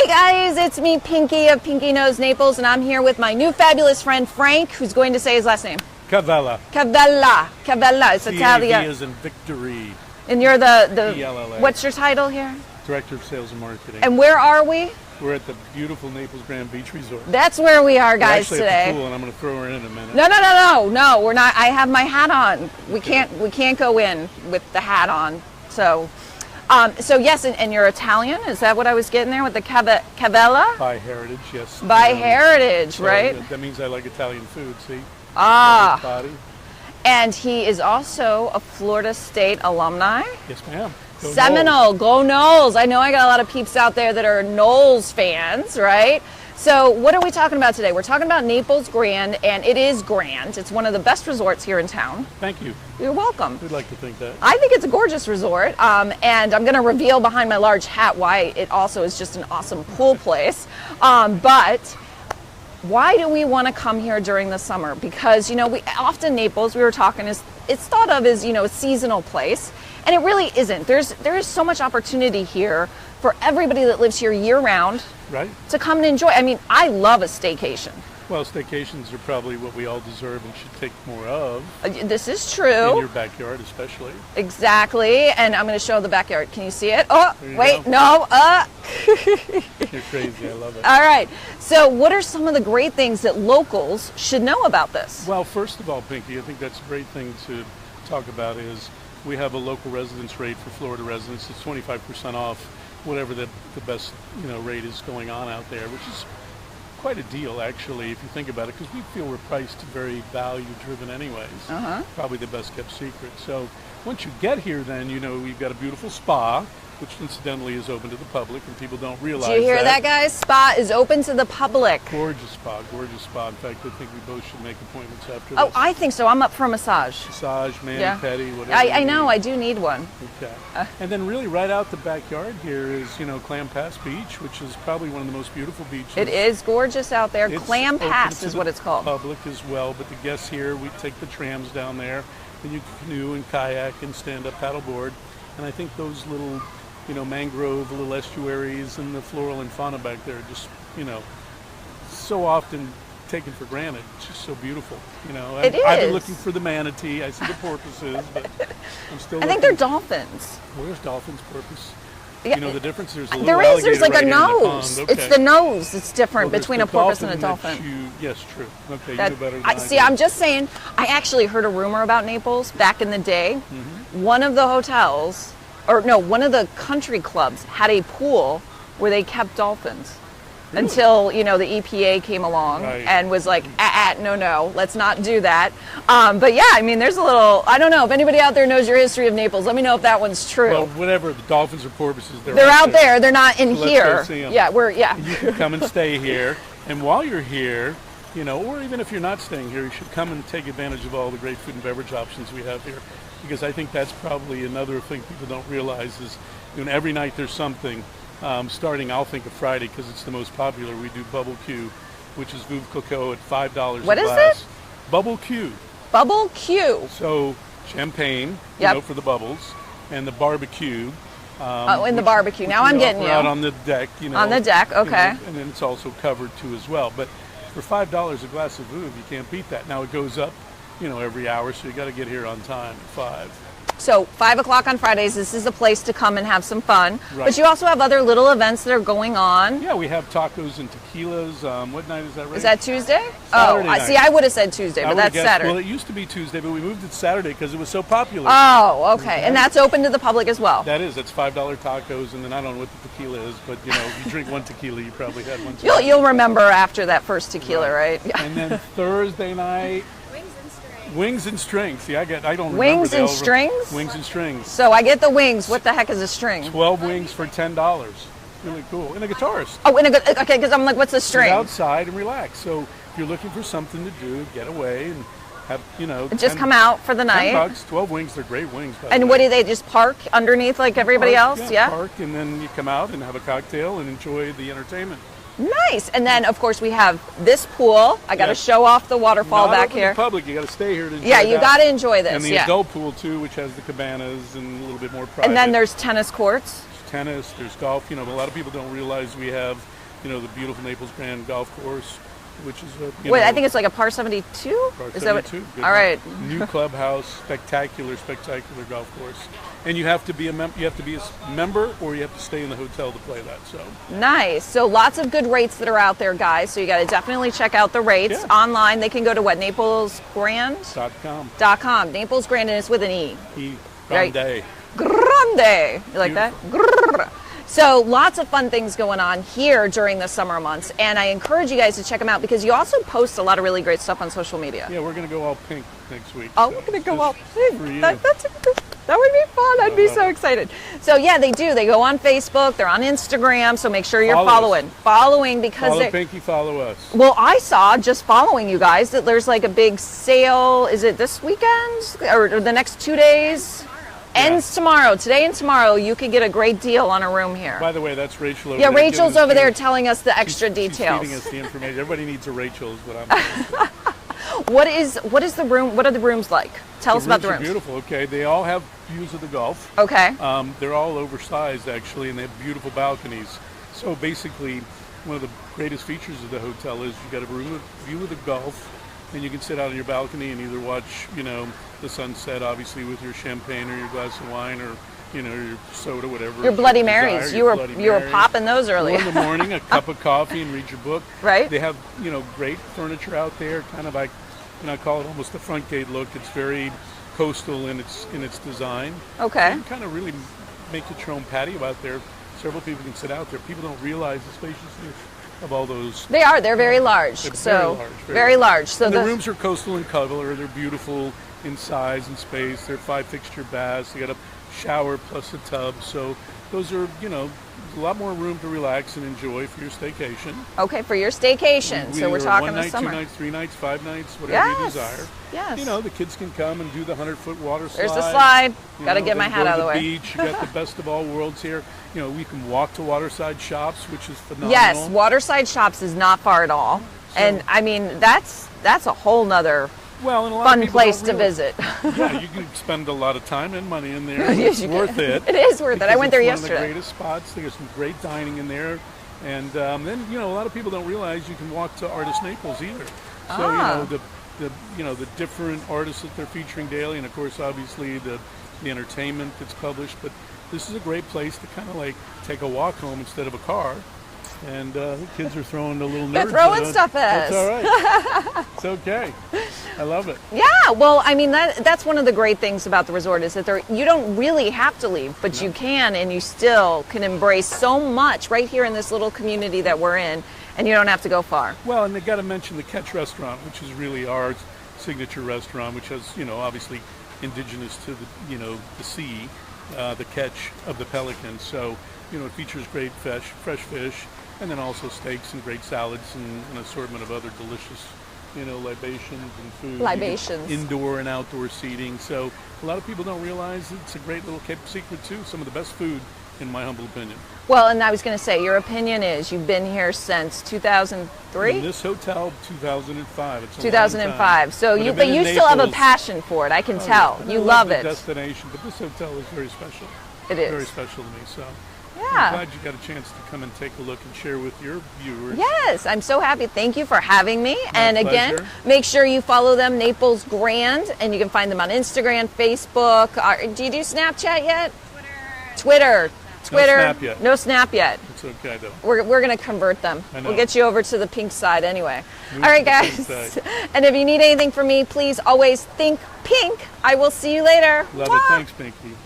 Hey guys, it's me, Pinky of Pinky Knows Naples, and I'm here with my new fabulous friend Frank, who's going to say his last name. Cavella. Cavella. It's Italian. is in victory. And you're the E-L-L-A. what's your title here? Director of Sales and Marketing. And where are we? We're at the beautiful Naples Grande Beach Resort. That's where we are, guys, We're actually today. at the pool, and I'm going to throw her in a minute. No, we're not. I have my hat on. We can't go in with the hat on. So yes, and you're Italian. Is that what I was getting there with the Cavella? By heritage, yes. By heritage, so right? That means I like Italian food. See. Ah. And he is also a Florida State alumni. Yes, ma'am. Go Seminole, go Noles. I know I got a lot of peeps out there that are Noles fans, right? So what are we talking about today? We're talking about Naples Grande, and it is grand. It's one of the best resorts here in town. Thank you. You're welcome. We'd like to think that. I think it's a gorgeous resort, and I'm going to reveal behind my large hat why it also is just an awesome pool place. But why do we want to come here during the summer? Because, we often Naples, we were talking, it's thought of as, a seasonal place. And it really isn't. There is so much opportunity here for everybody that lives here year round, right, to come and enjoy. I mean, I love a staycation. Well, staycations are probably what we all deserve and should take more of. This is true. In your backyard, especially. Exactly. And I'm going to show the backyard. Can you see it? Oh, wait, go. no. You're crazy. I love it. All right. So what are some of the great things that locals should know about this? Well, first of all, Pinky, I think that's a great thing to talk about is we have a local residence rate for Florida residents. It's 25% off whatever the best rate is going on out there, which is quite a deal actually if you think about it, because we feel we're priced very value driven anyways. Probably the best kept secret. So once you get here, then we've got a beautiful spa, which incidentally is open to the public, and people don't realize that. Do you hear that, guys? Spa is open to the public. Gorgeous spa. In fact, I think we both should make appointments after this. Oh, I think so. I'm up for a massage. Massage, mani-pedi, whatever. I know. I do need one. Okay. And then really right out the backyard here is, Clam Pass Beach, which is probably one of the most beautiful beaches. It is gorgeous out there. It's Clam Pass is what it's called. Public as well, but the guests here, we take the trams down there, then you can canoe and kayak and stand-up paddleboard. And I think those little mangrove, little estuaries, and the floral and fauna back there, just, so often taken for granted. It's just so beautiful, It is. I've been looking for the manatee. I see the porpoises, but I'm still looking. I think they're dolphins. Where's dolphins' porpoise? Yeah, the difference, there's a little there's like right a nose. The okay. It's the nose that's different between a porpoise and a dolphin. Yes, true. Okay, you know better than I see, do. I'm just saying, I actually heard a rumor about Naples back in the day. One of the hotels, one of the country clubs had a pool where they kept dolphins. Really? Until, the EPA came along and was like, no, let's not do that. But yeah, I mean, there's a little, I don't know, if anybody out there knows your history of Naples, let me know if that one's true. Well, whatever, the dolphins or porpoises, they're out there. They're not in so here. Let's go see them. Yeah, You can come and stay here. And while you're here, or even if you're not staying here, you should come and take advantage of all the great food and beverage options we have here. Because I think that's probably another thing people don't realize is, every night there's something. Starting, I'll think of Friday because it's the most popular. We do Bubble Q, which is Veuve Clicquot at $5 What a is glass. it? Bubble Q. Bubble Q. So champagne, for the bubbles, and the barbecue. In the barbecue. Now I'm getting you. Out on the deck, On the deck, okay. And then it's also covered too as well. But for $5 a glass of Veuve, you can't beat that. Now it goes up, every hour, so you got to get here on time at 5. So 5 o'clock on Fridays, this is a place to come and have some fun. Right. But you also have other little events that are going on. Yeah, we have tacos and tequilas. What night is that, right? Is that Tuesday? Saturday night. See, I would have said Tuesday, but that's Saturday. Well, it used to be Tuesday, but we moved it Saturday because it was so popular. Oh, okay. And that's open to the public as well? That's $5 tacos, and then I don't know what the tequila is, but, if you drink one tequila, you probably had one. You'll remember after that first tequila, right? Yeah. And then Thursday night... Wings and strings. See, I don't remember. Wings and strings? Wings and strings. So I get the wings. What the heck is a string? 12 wings for $10. Really cool. And a guitarist. Oh, okay, because I'm like, what's a string? Sit outside and relax. So if you're looking for something to do, get away and have, just come out for the night. $10, 12 wings. They're great wings. And what do they just park underneath like everybody else? Yeah. Park, and then you come out and have a cocktail and enjoy the entertainment. Nice. And then, of course, we have this pool. I got to show off the waterfall back here. Not open to public. You got to stay here to enjoy you got to enjoy this. And the adult pool, too, which has the cabanas and a little bit more private. And then there's tennis courts. tennis, there's golf. You know, a lot of people don't realize we have, you know, the beautiful Naples Grande golf course, which is a, Wait, I think it's like a par 72? par Is that what? 72. All right. New clubhouse, spectacular golf course. And you have to be a member, or you have to stay in the hotel to play that. So Nice. So lots of good rates that are out there, guys. So you got to definitely check out the rates online. They can go to what? NaplesGrande.com. .com. Naples Grande, and it's with an E. Grande. Grande. You like that? Grrr. So lots of fun things going on here during the summer months, and I encourage you guys to check them out because you also post a lot of really great stuff on social media. Yeah, we're going to go all pink next week. Oh, we're going to go all pink. For you. That would be fun. I'd be so excited. So yeah, they do. They go on Facebook. They're on Instagram. So make sure you're following because follow Pinky, follow us. Well, I saw just following you guys that there's like a big sale. Is it this weekend or the next 2 days? Ends tomorrow. Today and tomorrow, you could get a great deal on a room here. By the way, that's Rachel over there. Yeah, Rachel's over there telling us the extra details. She's feeding us the information. Everybody needs a Rachel, is what I'm saying. What is the room? What are the rooms like? Tell us about the rooms. Are beautiful. Okay, they all have views of the Gulf. Okay. They're all oversized actually, and they have beautiful balconies. So basically, one of the greatest features of the hotel is you got a view of the Gulf, and you can sit out on your balcony and either watch, you know, the sunset, obviously with your champagne or your glass of wine, or you know, your soda, whatever. Your Bloody Marys. You were popping those earlier. Or in the morning, a cup of coffee and read your book. Right. They have, you know, great furniture out there, kind of like, you know, I call it almost the front gate look. It's very coastal in its design. Okay. You can kind of really make it your own patio out there. Several people can sit out there. People don't realize the spaciousness of all those. They are. They're very large. They're very large. So and the rooms are coastal in color. They're beautiful in size and space. They're 5-fixture baths. They got a shower plus a tub. So those are, you know, a lot more room to relax and enjoy for your staycation. Okay, for your staycation. So we're talking 1 night, the summer. 2 nights, 3 nights, 5 nights, whatever you desire. Yes. You know, the kids can come and do the 100-foot water slide. There's the slide. Got to get my hat out of the way. Beach. You got the best of all worlds here. You know, we can walk to waterside shops, which is phenomenal. Yes, waterside shops is not far at all. So, and I mean, that's a whole nother fun place to visit. Yeah, you can spend a lot of time and money in there. It's worth it. It is worth it. I went there yesterday. One of the greatest spots. There's some great dining in there. And then, you know, a lot of people don't realize you can walk to Artist Naples either. So, you know, the different artists that they're featuring daily, and of course, obviously, the entertainment that's published. But this is a great place to kind of like take a walk home instead of a car. And the kids are throwing a little nerds. They're throwing stuff at us. That's all right. It's okay. I love it. Yeah, well, I mean, that's one of the great things about the resort is that you don't really have to leave, but you can, and you still can embrace so much right here in this little community that we're in, and you don't have to go far. Well, and they got to mention the Catch restaurant, which is really our signature restaurant, which has, you know, obviously indigenous to the, you know, the sea, the catch of the pelican. So, you know, it features great fresh fish. And then also steaks and great salads and an assortment of other delicious, you know, libations and food. Libations. Indoor and outdoor seating. So a lot of people don't realize it's a great little kept secret too. Some of the best food, in my humble opinion. Well, and I was going to say, your opinion is you've been here since 2003? In this hotel, 2005. It's a 2005. So you still have a passion for it. I can tell. Yeah. You love it. Destination, but this hotel is very special. It is. Very special to me. So. Yeah. I'm glad you got a chance to come and take a look and share with your viewers. Yes, I'm so happy. Thank you for having me. My pleasure. Again, make sure you follow them, Naples Grande, and you can find them on Instagram, Facebook. Do you do Snapchat yet? Twitter. No Snap yet. It's okay, though. We're going to convert them. We'll get you over to the pink side anyway. Move all right, guys. And if you need anything from me, please always think pink. I will see you later. Love it. Thanks, Pinky.